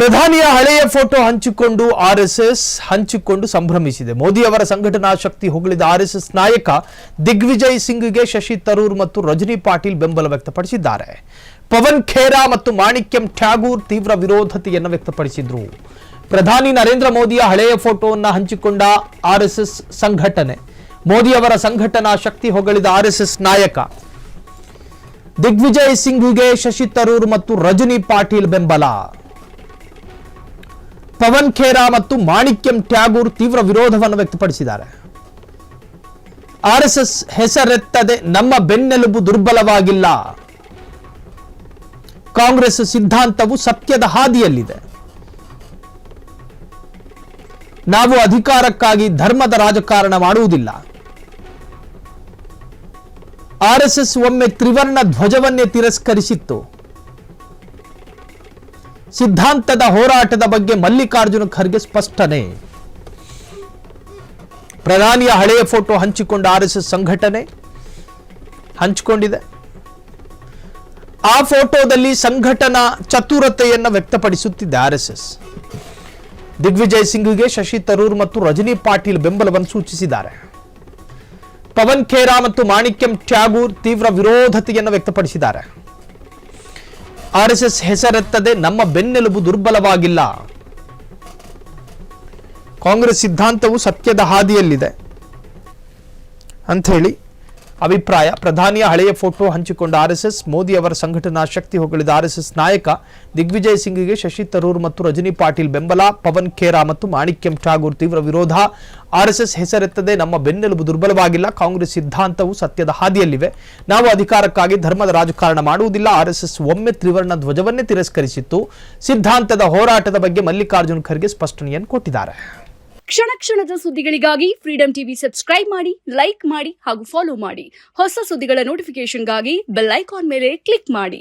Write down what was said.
ಪ್ರಧಾನಿಯ ಹಳೆಯ ಫೋಟೋ ಹಂಚಿಕೊಂಡು ಆರ್ಎಸ್ಎಸ್ ಸಂಭ್ರಮಿಸಿದೆ. ಮೋದಿ ಅವರ ಸಂಘಟನಾ ಶಕ್ತಿ ಹೊಗಳಿದ ಆರ್ಎಸ್ಎಸ್ ನಾಯಕ ದಿಗ್ವಿಜಯ್ ಸಿಂಗ್ಗೆ ಶಶಿ ತರೂರ್ ಮತ್ತು ರಜನಿ ಪಾಟೀಲ್ ಬೆಂಬಲ ವ್ಯಕ್ತಪಡಿಸಿದ್ದಾರೆ. ಪವನ್ ಖೇರಾ ಮತ್ತು ಮಾಣಿಕ್ಯಂ ಠಾಗೂರ್ ತೀವ್ರ ವಿರೋಧತೆಯನ್ನು ವ್ಯಕ್ತಪಡಿಸಿದರು. ಪ್ರಧಾನಿ ನರೇಂದ್ರ ಮೋದಿಯ ಹಳೆಯ ಫೋಟೋವನ್ನು ಹಂಚಿಕೊಂಡ ಆರ್ಎಸ್ಎಸ್ ಸಂಘಟನೆ, ಮೋದಿ ಅವರ ಸಂಘಟನಾ ಶಕ್ತಿ ಹೊಗಳಿದ ಆರ್ಎಸ್ಎಸ್ ನಾಯಕ ದಿಗ್ವಿಜಯ್ ಸಿಂಗ್ಗೆ ಶಶಿ ತರೂರ್ ಮತ್ತು ರಜನಿ ಪಾಟೀಲ್ ಬೆಂಬಲ. ಪವನ್ ಖೇರಾ ಮತ್ತು ಮಾಣಿಕ್ಯಂ ಠಾಗೂರ್ ತೀವ್ರ ವಿರೋಧವನ್ನು ವ್ಯಕ್ತಪಡಿಸಿದ್ದಾರೆ. ಆರ್ಎಸ್ಎಸ್ ಹೆಸರೆತ್ತದೆ ನಮ್ಮ ಬೆನ್ನೆಲುಬು ದುರ್ಬಲವಾಗಿಲ್ಲ. ಕಾಂಗ್ರೆಸ್ ಸಿದ್ಧಾಂತವು ಸತ್ಯದ ಹಾದಿಯಲ್ಲಿದೆ. ನಾವು ಅಧಿಕಾರಕ್ಕಾಗಿ ಧರ್ಮದ ರಾಜಕಾರಣ ಮಾಡುವುದಿಲ್ಲ. ಆರ್ಎಸ್ಎಸ್ ಒಮ್ಮೆ ತ್ರಿವರ್ಣ ಧ್ವಜವನ್ನೇ ತಿರಸ್ಕರಿಸಿತ್ತು. ಸಿದ್ಧಾಂತದ ಹೋರಾಟದ ಬಗ್ಗೆ ಮಲ್ಲಿಕಾರ್ಜುನ ಖರ್ಗೆ ಸ್ಪಷ್ಟನೆ. ಪ್ರಧಾನಿಯ ಹಳೆಯ ಫೋಟೋ ಹಂಚಿಕೊಂಡ ಆರ್ಎಸ್ಎಸ್ ಸಂಘಟನೆ ಹಂಚಿಕೊಂಡಿದೆ. ಆ ಫೋಟೋದಲ್ಲಿ ಸಂಘಟನಾ ಚತುರತೆಯನ್ನು ವ್ಯಕ್ತಪಡಿಸುತ್ತಿದೆ ಆರ್ಎಸ್ಎಸ್. ದಿಗ್ವಿಜಯ್ ಸಿಂಗ್ಗೆ ಶಶಿ ತರೂರ್ ಮತ್ತು ರಜನಿ ಪಾಟೀಲ್ ಬೆಂಬಲವನ್ನು ಸೂಚಿಸಿದ್ದಾರೆ. ಪವನ್ ಖೇರಾ ಮತ್ತು ಮಾಣಿಕ್ಯಂ ಠಾಗೂರ್ ತೀವ್ರ ವಿರೋಧತೆಯನ್ನು ವ್ಯಕ್ತಪಡಿಸಿದ್ದಾರೆ. ಆರ್ಎಸ್ಎಸ್ ಹೆಸರೆತ್ತದೆ ನಮ್ಮ ಬೆನ್ನೆಲುಬು ದುರ್ಬಲವಾಗಿಲ್ಲ. ಕಾಂಗ್ರೆಸ್ ಸಿದ್ಧಾಂತವು ಸತ್ಯದ ಹಾದಿಯಲ್ಲಿದೆ ಅಂತ ಹೇಳಿ ಅಭಿಪ್ರಾಯ. ಪ್ರಧಾನಿಯ ಹಳೆಯ ಫೋಟೋ ಹಂಚಿಕೊಂಡ ಆರ್ಎಸ್ಎಸ್, ಮೋದಿ ಅವರ ಸಂಘಟನಾ ಶಕ್ತಿ ಹೊಗಳಿದ ಆರ್ಎಸ್ಎಸ್ ನಾಯಕ ದಿಗ್ವಿಜಯ್ ಸಿಂಗ್ಗೆ ಶಶಿ ತರೂರ್ ಮತ್ತು ರಜನಿ ಪಾಟೀಲ್ ಬೆಂಬಲ. ಪವನ್ ಖೇರಾ ಮತ್ತು ಮಾಣಿಕ್ಯಂ ಠಾಗೂರ್ ತೀವ್ರ ವಿರೋಧ. ಆರ್ಎಸ್ಎಸ್ ಹೆಸರೆತ್ತದೆ ನಮ್ಮ ಬೆನ್ನೆಲುಬು ದುರ್ಬಲವಾಗಿಲ್ಲ. ಕಾಂಗ್ರೆಸ್ ಸಿದ್ಧಾಂತವು ಸತ್ಯದ ಹಾದಿಯಲ್ಲಿವೆ. ನಾವು ಅಧಿಕಾರಕ್ಕಾಗಿ ಧರ್ಮದ ರಾಜಕಾರಣ ಮಾಡುವುದಿಲ್ಲ. ಆರ್ಎಸ್ಎಸ್ ಒಮ್ಮೆ ತ್ರಿವರ್ಣ ಧ್ವಜವನ್ನೇ ತಿರಸ್ಕರಿಸಿತ್ತು. ಸಿದ್ಧಾಂತದ ಹೋರಾಟದ ಬಗ್ಗೆ ಮಲ್ಲಿಕಾರ್ಜುನ ಖರ್ಗೆ ಸ್ಪಷ್ಟನೆಯನ್ನು ಕೊಟ್ಟಿದ್ದಾರೆ. ಕ್ಷಣ ಕ್ಷಣದ ಸುದ್ದಿಗಳಿಗಾಗಿ ಫ್ರೀಡಂ ಟಿವಿ ಸಬ್ಸ್ಕ್ರೈಬ್ ಮಾಡಿ, ಲೈಕ್ ಮಾಡಿ ಹಾಗೂ ಫಾಲೋ ಮಾಡಿ. ಹೊಸ ಸುದ್ದಿಗಳ ನೋಟಿಫಿಕೇಶನ್ಗಾಗಿ ಬೆಲ್ ಐಕಾನ್ ಮೇಲೆ ಕ್ಲಿಕ್ ಮಾಡಿ.